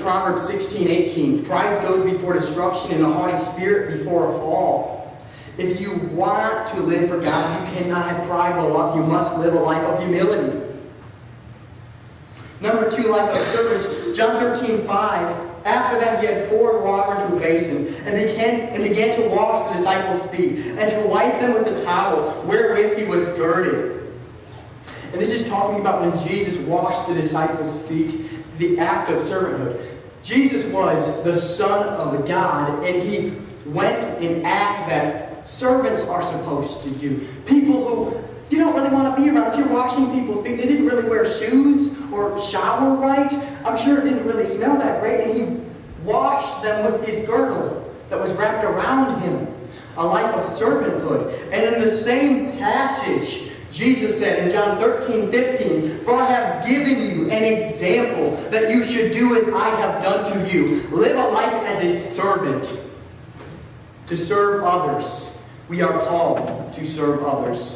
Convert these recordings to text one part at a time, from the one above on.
Proverbs 16:18. Pride goes before destruction and a haughty spirit before a fall. If you want to live for God, you cannot have pride blow up. You must live a life of humility. Number 2, life of service. John 13:5. After that, he had poured water into a basin and began to wash the disciples' feet and to wipe them with the towel wherewith he was girded. And this is talking about when Jesus washed the disciples' feet, the act of servanthood. Jesus was the Son of God, and he went in act that servants are supposed to do. People who you don't really want to be around. If you're washing people's feet, they didn't really wear shoes or shower right. I'm sure it didn't really smell that great. And he washed them with his girdle that was wrapped around him. A life of servanthood. And in the same passage, Jesus said in John 13:15, "For I have given you an example that you should do as I have done to you. Live a life as a servant, to serve others." We are called to serve others.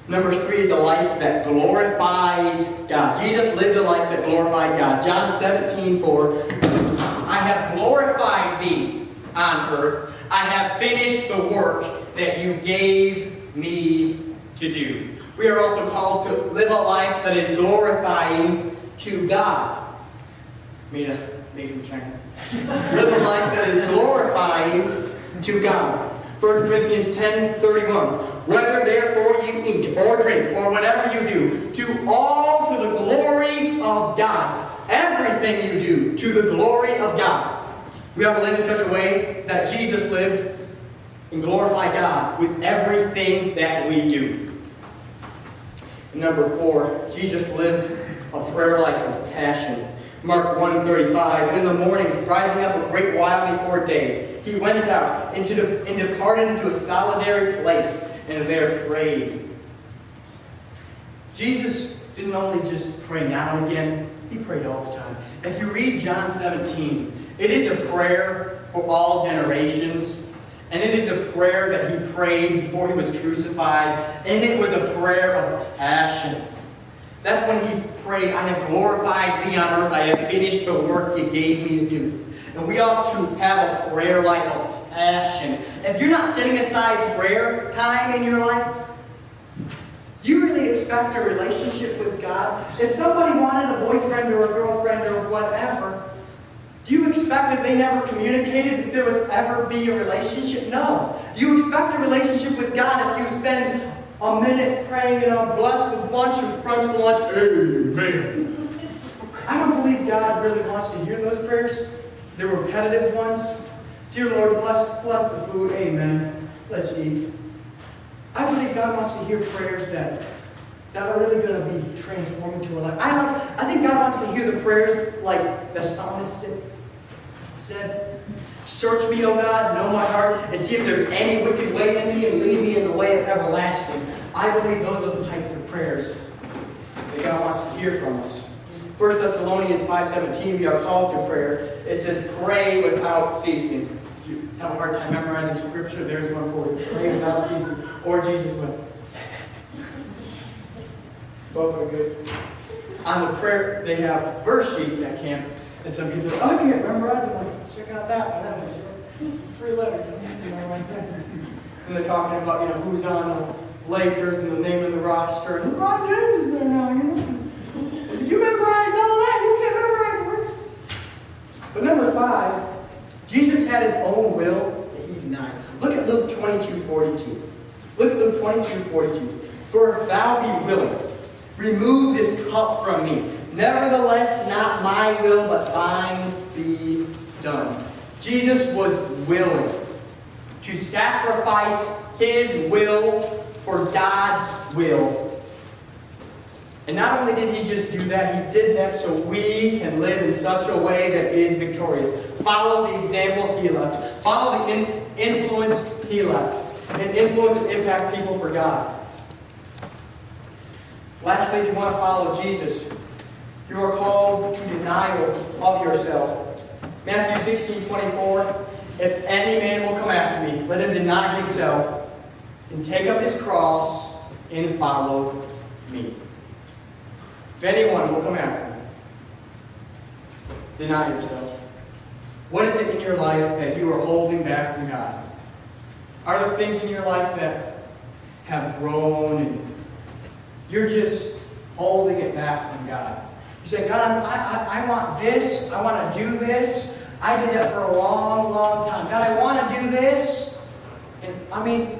Number 3 is a life that glorifies God. Jesus lived a life that glorified God. John 17:4, "I have glorified thee on earth. I have finished the work that you gave me to do." We are also called to live a life that is glorifying to God. Made a major China. Live a life that is glorifying to God. 1 Corinthians 10:31. "Whether therefore you eat or drink or whatever you do, do all to the glory of God." Everything you do to the glory of God. We are to live in such a way that Jesus lived and glorify God with everything that we do. And number 4, Jesus lived a prayer life of passion. Mark 1:35, "And in the morning, rising up a great while before day, he went out and departed into a solitary place, and there prayed." Jesus didn't only just pray now and again, he prayed all the time. If you read John 17, it is a prayer for all generations, and it is a prayer that he prayed before he was crucified, and it was a prayer of passion. That's when he prayed, "I have glorified thee on earth, I have finished the work you gave me to do." And we ought to have a prayer life of passion. If you're not setting aside prayer time in your life, do you really expect a relationship with God? If somebody wanted a boyfriend or a girlfriend or whatever, do you expect if they never communicated, if there was ever be a relationship? No. Do you expect a relationship with God if you spend a minute praying, bless the lunch and crunch the lunch? Amen. I don't believe God really wants to hear those prayers. The repetitive ones. "Dear Lord, bless the food. Amen. Let's eat." I believe God wants to hear prayers that are really going to be transforming to our life. I think God wants to hear the prayers like the psalmist said, "Search me, O God, know my heart, and see if there's any wicked way in me, and lead me in the way of everlasting." I believe those are the types of prayers that God wants to hear from us. 1 Thessalonians 5:17, we are called to prayer. It says, "Pray without ceasing." If you have a hard time memorizing scripture, there's one for you. Pray without ceasing. Or Jesus will. Both are good. On the prayer, they have verse sheets at camp. And some kids are like, "I can't memorize it." I'm like, "Check out that one. That was 3 letters. And they're talking about, who's on the Lakers and the name of the roster. And LeBron James is there now, I said, "You memorized all that? You can't memorize a verse." But number 5, Jesus had his own will that he denied. Look at Luke 22:42. Look at Luke 22:42. "For if thou be willing, remove this cup from me. Nevertheless, not my will, but thine be done." Jesus was willing to sacrifice his will for God's will. And not only did he just do that, he did that so we can live in such a way that is victorious. Follow the example he left. Follow the influence he left. And influence and impact people for God. Lastly, if you want to follow Jesus, you are called to denial of yourself. Matthew 16:24, "If any man will come after me, let him deny himself and take up his cross and follow me." If anyone will come after me, Deny yourself. What is it in your life that you are holding back from God? Are there things in your life that have grown and you're just holding it back from God? You say, God, I want this. I want to do this. I did that for a long, long time. God, I want to do this. And I mean,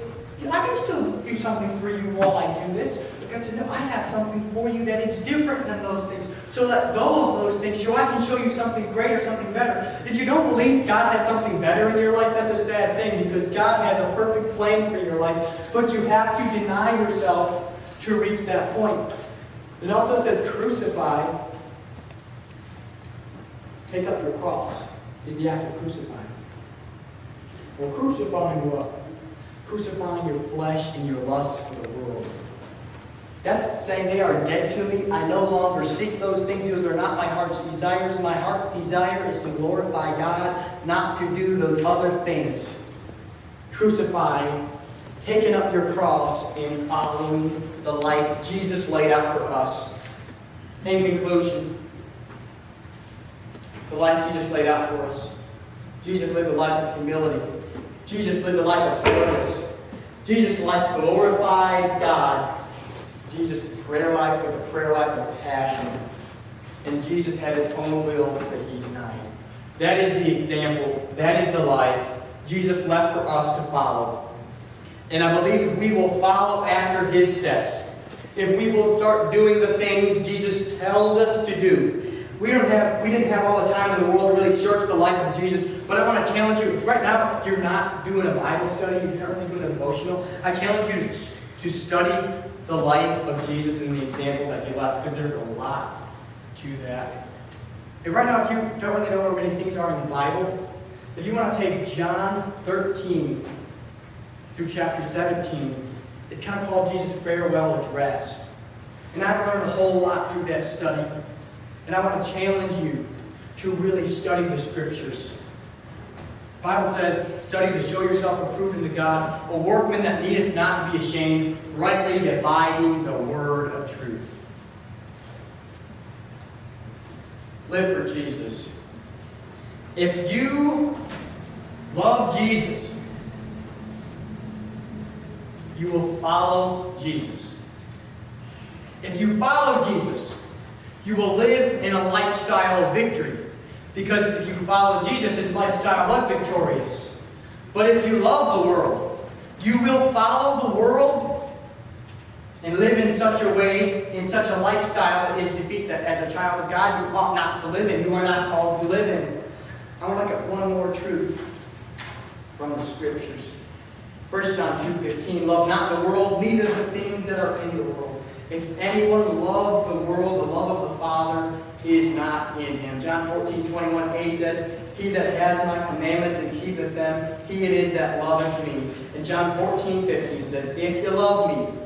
I can still do something for you while I do this. But God said, no, I have something for you that is different than those things. So let go of those things so I can show you something greater, something better. If you don't believe God has something better in your life, that's a sad thing because God has a perfect plan for your life. But you have to deny yourself to reach that point. It also says crucify. Take up your cross is the act of crucifying. Well, crucifying what? Crucifying your flesh and your lusts for the world. That's saying they are dead to me. I no longer seek those things. Those are not my heart's desires. My heart's desire is to glorify God, not to do those other things. Crucifying, taking up your cross, and following the life Jesus laid out for us. In conclusion, the life Jesus laid out for us. Jesus lived a life of humility. Jesus lived a life of service. Jesus' life glorified God. Jesus' prayer life was a prayer life of passion. And Jesus had his own will that he denied. That is the example. That is the life Jesus left for us to follow. And I believe if we will follow after his steps, if we will start doing the things Jesus tells us to do, we didn't have all the time in the world to really search the life of Jesus, but I want to challenge you. Right now, if you're not doing a Bible study, if you're not really doing a devotional, I challenge you to study the life of Jesus and the example that he left, because there's a lot to that. And right now, if you don't really know where many things are in the Bible, if you want to take John 13 through chapter 17, it's kind of called Jesus' farewell address. And I've learned a whole lot through that study. And I want to challenge you to really study the Scriptures. The Bible says, study to show yourself approved unto God, a workman that needeth not to be ashamed, rightly dividing the word of truth. Live for Jesus. If you love Jesus, you will follow Jesus. If you follow Jesus, you will live in a lifestyle of victory. Because if you follow Jesus, his lifestyle was victorious. But if you love the world, you will follow the world and live in such a way, in such a lifestyle that is defeat that as a child of God, you ought not to live in. You are not called to live in. I want to look at one more truth from the Scriptures. 1 John 2:15, love not the world, neither the things that are in the world. If anyone loves the world, the love of the Father is not in him. John 14:21a says, he that has my commandments and keepeth them, he it is that loveth me. And John 14:15 says, if you love me,